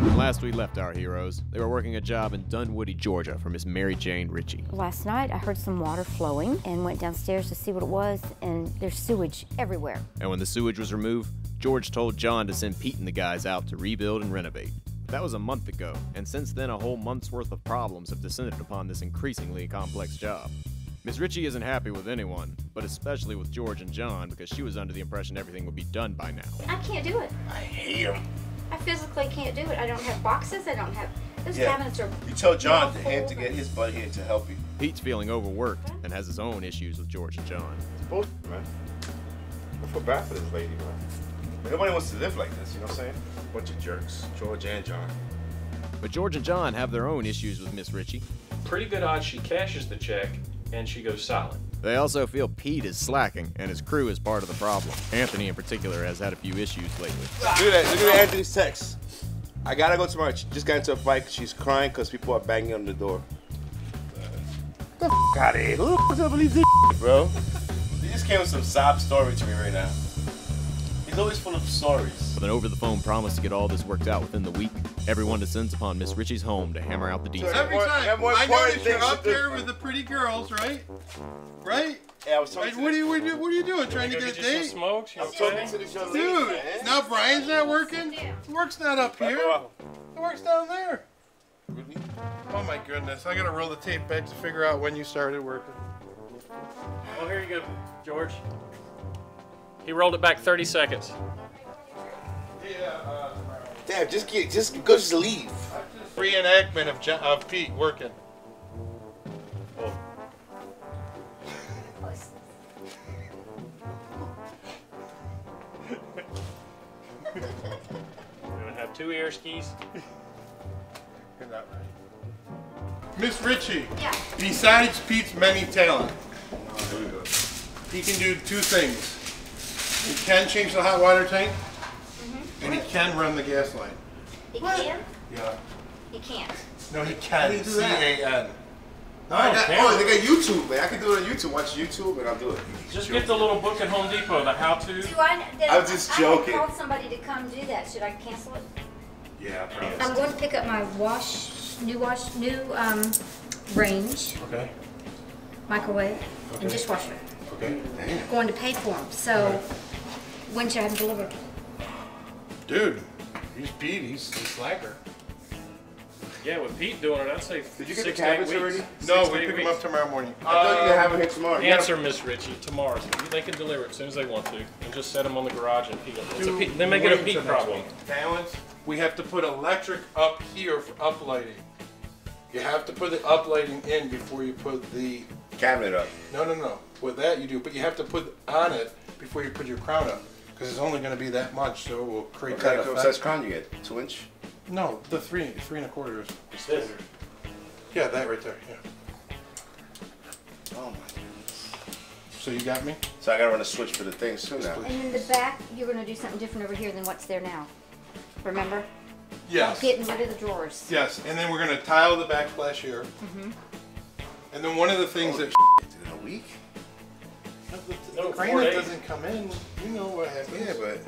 Last we left our heroes, they were working a job in Dunwoody, Georgia for Miss Mary Jane Ritchie. Last night I heard some water flowing and went downstairs to see what it was, and there's sewage everywhere. And when the sewage was removed, George told John to send Pete and the guys out to rebuild and renovate. That was a month ago, and since then a whole month's worth of problems have descended upon this increasingly complex job. Miss Ritchie isn't happy with anyone, but especially with George and John because she was under the impression everything would be done by now. I can't do it. I hate him. I physically can't do it. I don't have boxes. I don't have... Those cabinets are... You told John to get his butt here to help you. Pete's feeling overworked and has his own issues with George and John. It's bullshit, man. I feel bad for this lady, man. Nobody wants to live like this, you know what I'm saying? Bunch of jerks, George and John. But George and John have their own issues with Miss Ritchie. Pretty good odds she cashes the check and she goes silent. They also feel Pete is slacking and his crew is part of the problem. Anthony in particular has had a few issues lately. Look at that. Look at Anthony's text. I gotta go tomorrow. She just got into a fight because she's crying because people are banging on the door. Get the f out of here. Who the f doesn't believe this shit, bro? He just came with some sob story to me right now. He's always full of stories. With an over-the-phone promise to get all this worked out within the week, everyone descends upon Miss Ritchie's home to hammer out the details. Every time. I notice you're up there with the pretty girls, right? Right? Yeah, I was talking what are you doing? Trying to get a date? Smokes? I'm talking to this young lady, Dude, man. now Brian's not working? The work's not up here. The work's down there. Really? Oh my goodness. I gotta roll the tape back to figure out when you started working. Oh, here you go, George. He rolled it back 30 seconds. Damn, just leave. Reenactment of Pete working. Oh. We're gonna have 2 air skis. You're not right. Miss Ritchie. Yeah. Besides Pete's many talent, he can do 2 things. He can change the hot water tank, and he can run the gas line. He can? Yeah. He can't. No, he can. C-A-N. They got YouTube, man. I can do it on YouTube. Watch YouTube, and I'll do it. Just get the little book at Home Depot, the how-to. I was just joking. I called somebody to come do that. Should I cancel it? Yeah, probably. I'm going to pick up my new range, Okay. microwave, and dishwasher. Okay. I'm going to pay for them. So when should I have them delivered? Dude, he's Pete. He's a slacker. Yeah, with Pete doing it, I'd say Did you get 6 the to 8 cabinets weeks. already? No, 6 to we 8 pick him weeks. up tomorrow morning. I thought you could have him here tomorrow. Answer Miss Ritchie tomorrow. They can deliver it as soon as they want to, and just set them on the garage and Pete. They make it a Pete problem. Balance. We have to put electric up here for uplighting. You have to put the uplighting in before you put the Cabinet up. No. With that you do, but you have to put on it before you put your crown up, because it's only going to be that much, so it will create What that kind of effect. size crown you get? 2-inch? No, the 3 3¼ is standard. Yeah, that right there. Yeah. Oh my goodness. So you got me? So I gotta run a switch for the things too now. And in the back, you're going to do something different over here than what's there now. Remember? Yes. Getting rid of the drawers. Yes, and then we're going to tile the backsplash here. And then one of the things that In a week? No, 4 granite days. doesn't come in, you know what happens. Yeah, but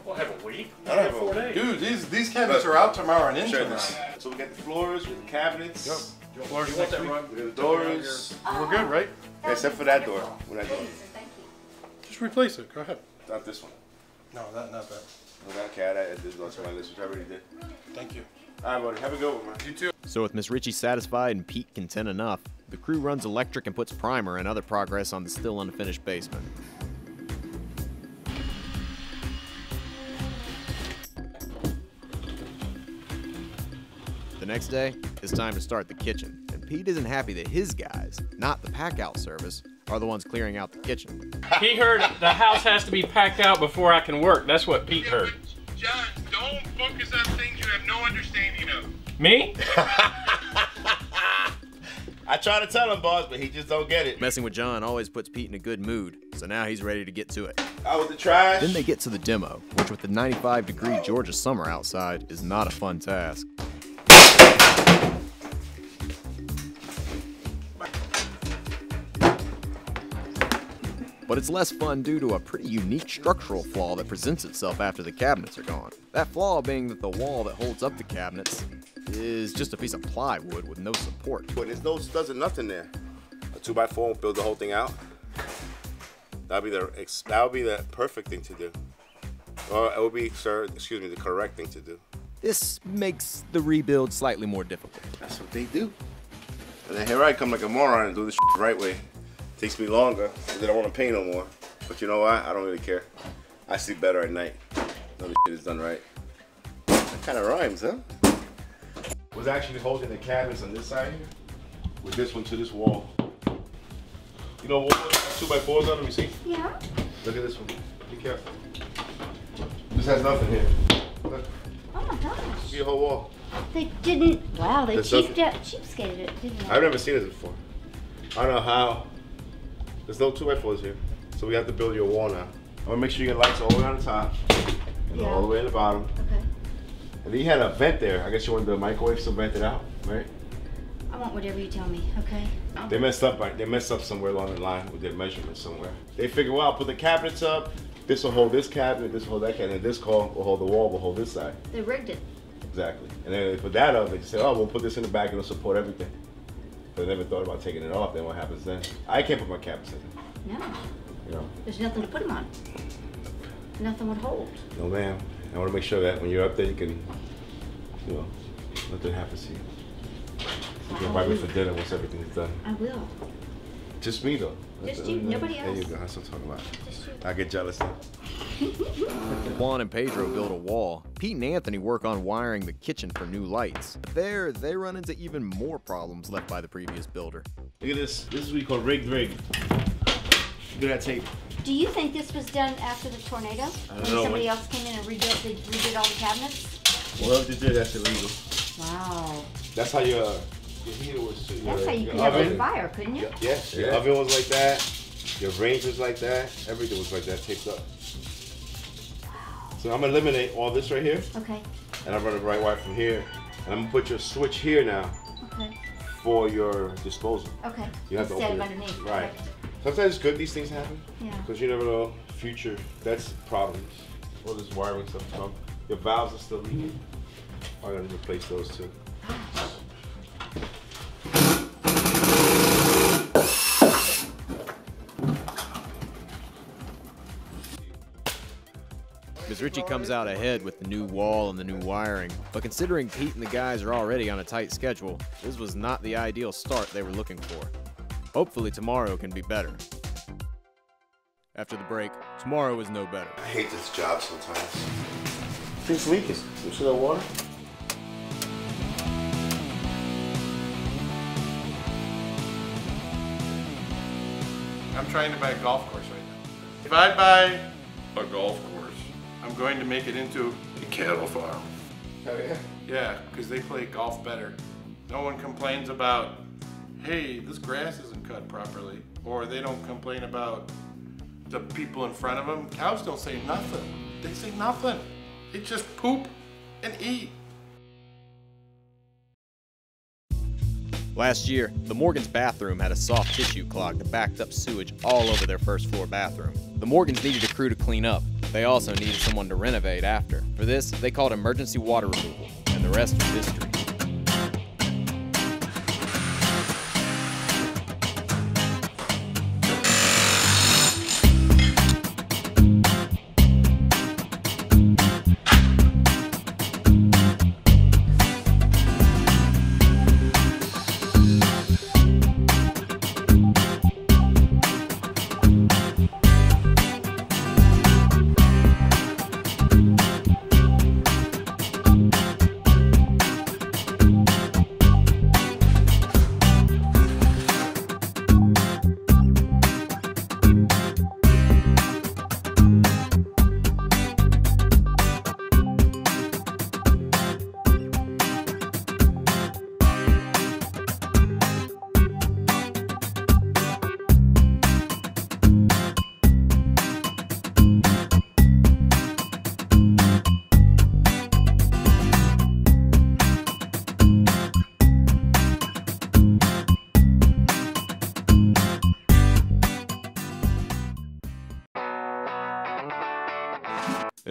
We'll have a week. I don't have 4 a- days. Dude, these cabinets are out tomorrow and in sure. tonight. So we got the floors, we got the cabinets, Yep. Floors You want next that week. rug? we got the doors. We're good, right? Except for that door. We're not doing it. Thank you. Just replace it. Go ahead. Not this one. No, not that. Okay, I did go to my list, which I already did. Thank you. Alright, buddy. Have a good one, man. You too. So with Miss Ritchie satisfied and Pete content enough, the crew runs electric and puts primer and other progress on the still unfinished basement. The next day, it's time to start the kitchen, and Pete isn't happy that his guys, not the pack-out service, are the ones clearing out the kitchen. He heard the house has to be packed out before I can work. That's what Pete heard. John, don't focus on things you have no understanding of. Me? I try to tell him, boss, but he just don't get it. Messing with John always puts Pete in a good mood, so now he's ready to get to it. Out with the trash. Then they get to the demo, which with the 95-degree Georgia summer outside is not a fun task. But it's less fun due to a pretty unique structural flaw that presents itself after the cabinets are gone. That flaw being that the wall that holds up the cabinets is just a piece of plywood with no support. But there's no studs or nothing there. A 2x4 won't build the whole thing out. That would be the perfect thing to do. Or it would be, the correct thing to do. This makes the rebuild slightly more difficult. That's what they do. And then here I come like a moron and do this the right way. Takes me longer, and they don't want to pay no more. But you know what? I don't really care. I sleep better at night. Know the shit is done right. That kind of rhymes, huh? Was actually holding the cabinets on this side here, with this one to this wall. You know what? 2x4s on them, you see? Yeah. Look at this one. Be careful. This has nothing here. Look. Oh my gosh. See the whole wall. They didn't. Wow, they There's cheapskated it, didn't they? I've never seen this before. I don't know how. There's no 2x4s here, so we have to build you a wall now. I'm gonna make sure you get lights all the way on the top and all the way in the bottom. Okay. And then you had a vent there. I guess you wanted the microwave to vent it out, right? I want whatever you tell me, okay? They messed up. They messed up somewhere along the line with their measurements somewhere. They figured, well, I'll put the cabinets up. This will hold this cabinet. This will hold that cabinet. And this will hold the wall. Will hold this side. They rigged it. Exactly. And then they put that up. They said, oh, we'll put this in the back and it'll support everything. But they never thought about taking it off. Then what happens then? I can't put my cabinets in there. No. You know. There's nothing to put them on. Nothing would hold. No, ma'am. I want to make sure that when you're up there, you can, you know, nothing happens to you. You can invite me for dinner once everything's done. I will. Just me, though. Just you, nobody else. There you go. That's what I'm talking about. Just you. I get jealous now. Juan and Pedro build a wall. Pete and Anthony work on wiring the kitchen for new lights. There, they run into even more problems left by the previous builder. Look at this. This is what we call rigged rig. Look at that tape. Do you think this was done after the tornado? I don't When know. somebody else came in and redid all the cabinets? Well, if they did, that's illegal. Wow. That's how your heater was too. That's how you your could have a oven. fire, couldn't you? Yeah, your oven was like that. Your range was like that. Everything was like that, taped up. So I'm gonna eliminate all this right here, Okay. and I'm running right wire from here, and I'm gonna put your switch here now Okay. for your disposal. Okay. You have to Instead open of it. underneath. Right. Okay. Sometimes it's good these things happen. Yeah. Because you never know future. That's problems. All this wiring stuff come. Your valves are still leaking. I'm gonna replace those too. Ms. Ritchie comes out ahead with the new wall and the new wiring, but considering Pete and the guys are already on a tight schedule, this was not the ideal start they were looking for. Hopefully tomorrow can be better. After the break, tomorrow is no better. I hate this job sometimes. Things leaking. You see that water? I'm trying to buy a golf course right now. If I buy a golf course, I'm going to make it into a cattle farm. Oh yeah? Yeah, because they play golf better. No one complains about, hey, this grass isn't cut properly. Or they don't complain about the people in front of them. Cows don't say nothing. They say nothing. They just poop and eat. Last year, the Morgans' bathroom had a soft tissue clog that backed up sewage all over their first floor bathroom. The Morgans needed a crew to clean up. They also needed someone to renovate after. For this, they called emergency water removal, and the rest was history.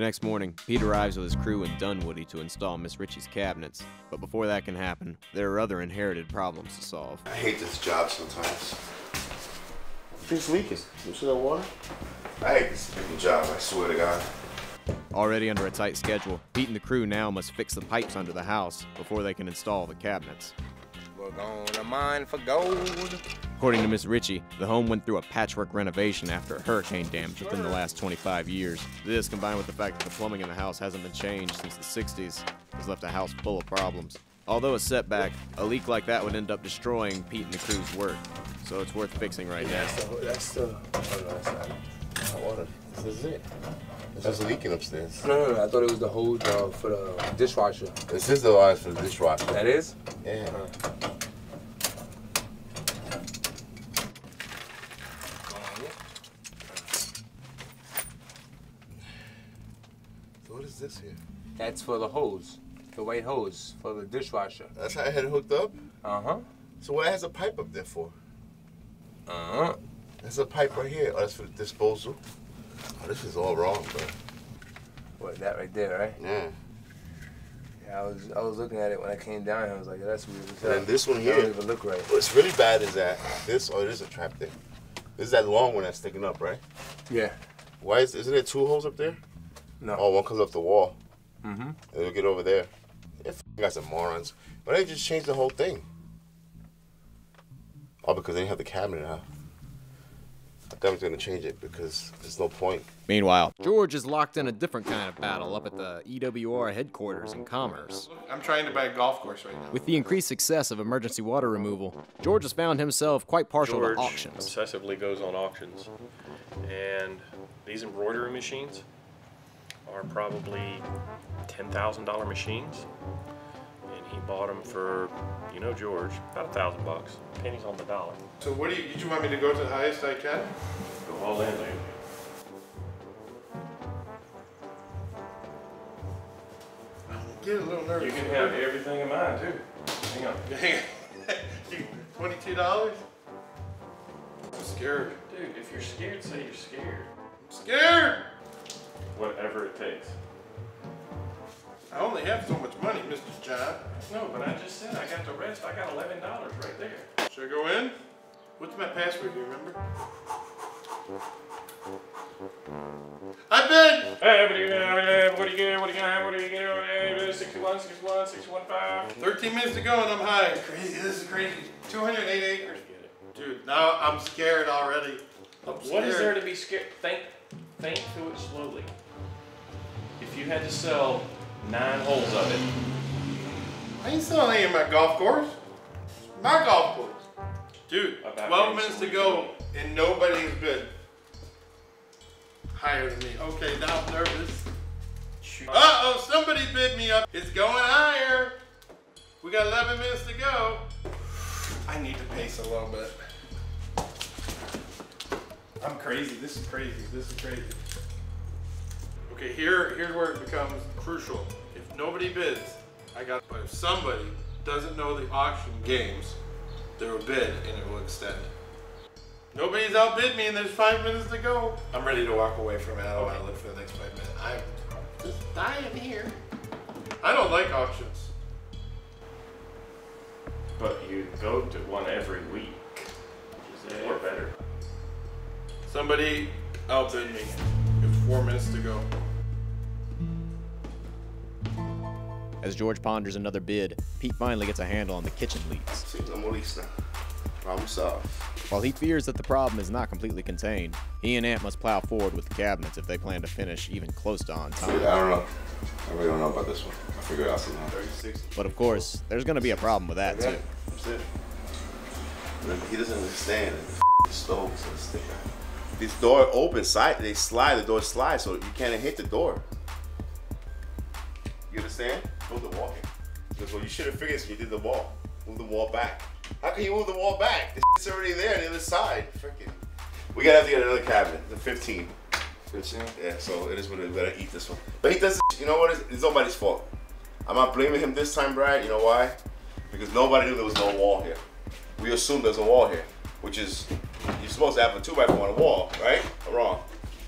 next morning, Pete arrives with his crew in Dunwoody to install Miss Ritchie's cabinets. But before that can happen, there are other inherited problems to solve. I hate this job sometimes. It's leaking. You see that water? I hate this freaking job, I swear to God. Already under a tight schedule, Pete and the crew now must fix the pipes under the house before they can install the cabinets. We're gonna mine for gold. According to Miss Ritchie, the home went through a patchwork renovation after hurricane damage within the last 25 years. This, combined with the fact that the plumbing in the house hasn't been changed since the 60s, has left the house full of problems. Although a setback, a leak like that would end up destroying Pete and the crew's work, so it's worth fixing right now. That's the water. This is it. That's leaking upstairs. No, I thought it was the hose for the dishwasher. This is the line for the dishwasher. That is? Yeah. What is this here? That's for the hose. The white hose for the dishwasher. That's how I had it hooked up? Uh-huh. So what has a pipe up there for? Uh-huh. There's a pipe right here. Oh, that's for the disposal. Oh, this is all wrong, bro. What, that right there, right? Yeah. Yeah, I was looking at it when I came down here. I was like, that's weird as hell. And this one It here. don't even look right. What's really bad is that this, oh, it is a trap thing. This is that long one that's sticking up, right? Yeah. Why isn't there two holes up there? No. Oh, one comes up the wall. Mm-hmm. It'll get over there. You guys are morons. Why don't they just change the whole thing? Oh, because they didn't have the cabinet, huh? I thought I was gonna change it because there's no point. Meanwhile, George is locked in a different kind of battle up at the EWR headquarters in Commerce. I'm trying to buy a golf course right now. With the increased success of emergency water removal, George has found himself quite partial George to auctions. obsessively goes on auctions, and these embroidery machines are probably $10,000 machines, and he bought them for, you know, George, about $1,000, pennies on the dollar. So what do you, did you want me to go to the highest I can? Go all in, dude. Get a little nervous. You can have everything in mine too. Hang on. $22? I'm scared. Dude, if you're scared, say you're scared. I'm scared! Whatever it takes. I only have so much money, Mr. John. No, but I just said I got the rest. I got $11 right there. Should I go in? What's my password, do you remember? I bid! Hey, what do you get? What do you get? What do you get? What do you get? 61, 61, 61, 5. 13 minutes to go and I'm high. Crazy, this is crazy. 208 acres. Dude, now I'm scared already. I'm scared. What is there to be scared? Think through it slowly. If you had to sell 9 holes of it. I ain't selling any of my golf course. It's my golf course. Dude, About 12 minutes to go and nobody's bid. Higher than me. Okay, now I'm nervous. Uh-oh, somebody bid me up. It's going higher. We got 11 minutes to go. I need to pace a little bit. I'm crazy. This is crazy. This is crazy. Okay, here's where it becomes crucial. If nobody bids, but if somebody doesn't know the auction games, there will bid and it will extend. Nobody's outbid me and there's 5 minutes to go. I'm ready to walk away from it. I don't want to live for the next 5 minutes. I'm just dying here. I don't like auctions. But you go to one every week. Which is more better. Somebody outbid me. We have 4 minutes to go. As George ponders another bid, Pete finally gets a handle on the kitchen leaks. See, no more leaks now. Problem solved. While he fears that the problem is not completely contained, he and Ant must plow forward with the cabinets if they plan to finish even close to on time. I don't know. I really don't know about this one. I figured out something on 36. But of course, there's going to be a problem with that too. That's it. And he doesn't understand. The stoves and the sticker. This door opens, they slide, the door slides, so you can't hit the door. You understand? Move the wall here. Because what you should have figured is when you did the wall. Move the wall back. How can you move the wall back? The shit's already there on the other side. Freaking. We gotta have to get another cabinet. The 15. 15? Yeah, so it is what it is. We gotta eat this one. But he does this, you know what? It's nobody's fault. I'm not blaming him this time, Brad. You know why? Because nobody knew there was no wall here. We assumed there's a wall here, which is, you're supposed to have a 2x4 on a wall, right? Or wrong?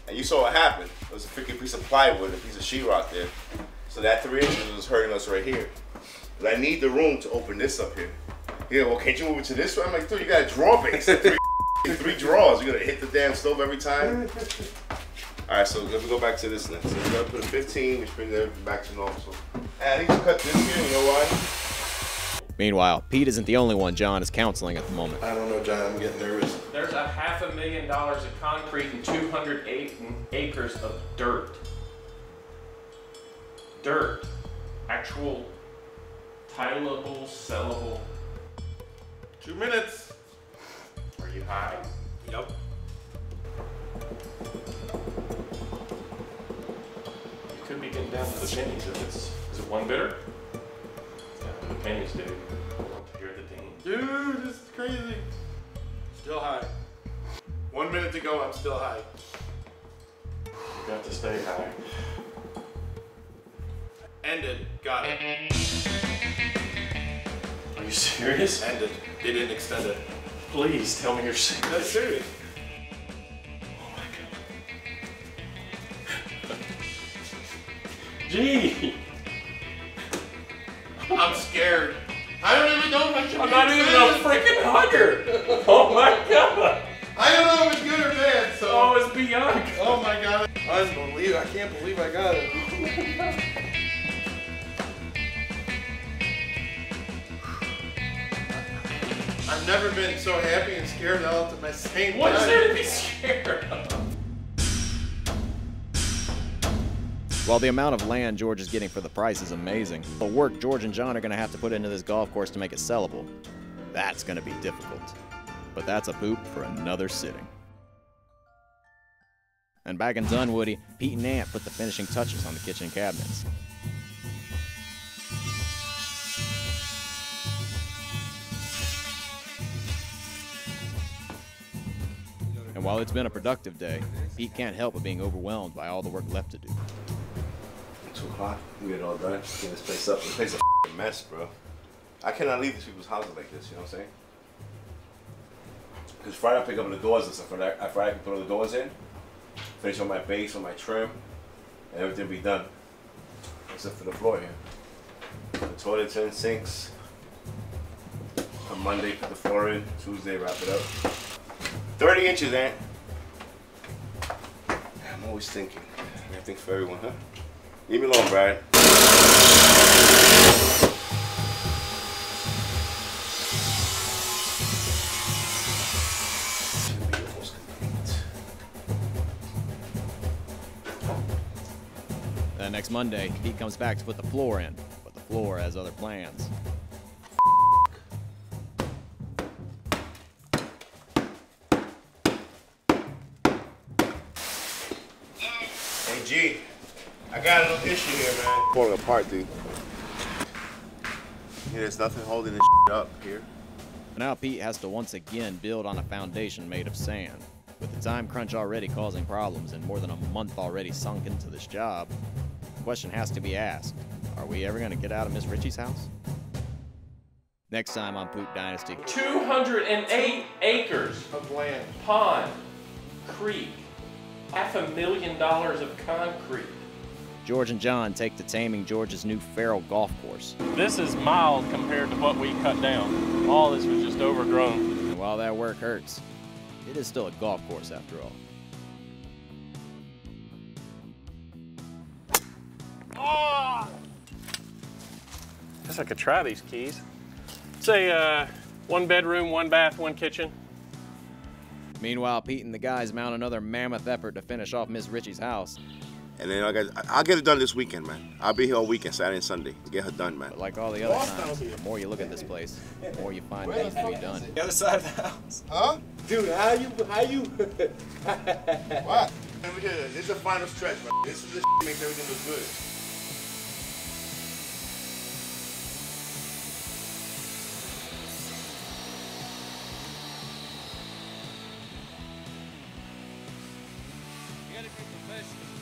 And you saw what happened. There was a freaking piece of plywood, a piece of sheetrock there. So that 3 inches was hurting us right here. But I need the room to open this up here. Yeah, well, can't you move it to this way? I'm like, dude, you got a drawer base. Three drawers. You're gonna hit the damn stove every time. All right, so let me go back to this then. So we're gonna put a 15, which brings everything back to normal. So, I need to cut this here. You know why? Meanwhile, Pete isn't the only one John is counseling at the moment. I don't know, John. I'm getting nervous. There's $500,000 of concrete and 208 acres of dirt. Dirt. Actual titleable, sellable. 2 minutes. Are you high? Yep. You could be getting down to the pennies if it's. Is it one bidder? Yeah, the pennies, dude. I want to hear the ding. Dude, this is crazy. Still high. 1 minute to go, I'm still high. You got to stay high. Ended. Got it. Are you serious? Ended. They didn't extend it. Please tell me you're serious. That's serious. Oh my god. Gee. I'm scared. I don't even know if I should. I'm not even a freaking hugger. Oh my god. I don't know if it's good or bad. So. Oh, it's beyond. Oh my god. Unbelievable. I can't believe I got it. I've never been so happy and scared all at the same time. What is there to be scared of? While the amount of land George is getting for the price is amazing, the work George and John are going to have to put into this golf course to make it sellable, that's going to be difficult. But that's a poop for another sitting. And back in Dunwoody, Pete and Ant put the finishing touches on the kitchen cabinets. And while it's been a productive day, Pete can't help but being overwhelmed by all the work left to do. 2 o'clock, we get it all done. Get this place up. This place is a mess, bro. I cannot leave these people's houses like this, you know what I'm saying? Because Friday I pick up the doors and stuff. Friday I can put all the doors in, finish on my base, on my trim, and everything be done. Except for the floor here. The toilets in, sinks. On Monday, put the floor in. Tuesday, wrap it up. 30 inches, Ant. I'm always thinking. I gotta think for everyone, huh? Leave me alone, Brian. Should be almost complete. Then next Monday, Pete comes back to put the floor in, but the floor has other plans. Hey, G, I got a little issue here, man. Falling apart, dude. Yeah, there's nothing holding this up here. Now Pete has to once again build on a foundation made of sand. With the time crunch already causing problems and more than a month already sunk into this job, the question has to be asked, are we ever going to get out of Miss Ritchie's house? Next time on Poop Dynasty. 208 acres Of land. pond, creek, $500,000 of concrete. George and John take to taming George's new feral golf course. This is mild compared to what we cut down. All this was just overgrown. And while that work hurts, it is still a golf course after all. Guess I could try these keys. Say 1 bedroom, 1 bath, 1 kitchen. Meanwhile, Pete and the guys mount another mammoth effort to finish off Miss Ritchie's house. And then I'll get it done this weekend, man. I'll be here all weekend, Saturday and Sunday, to get her done, man. But like all the other times, the more you look at this place, the more you find that needs to be done. The other side of the house. Huh? Dude, how you? What? This is the final stretch, man. This is the that makes everything look good. You gotta be professional.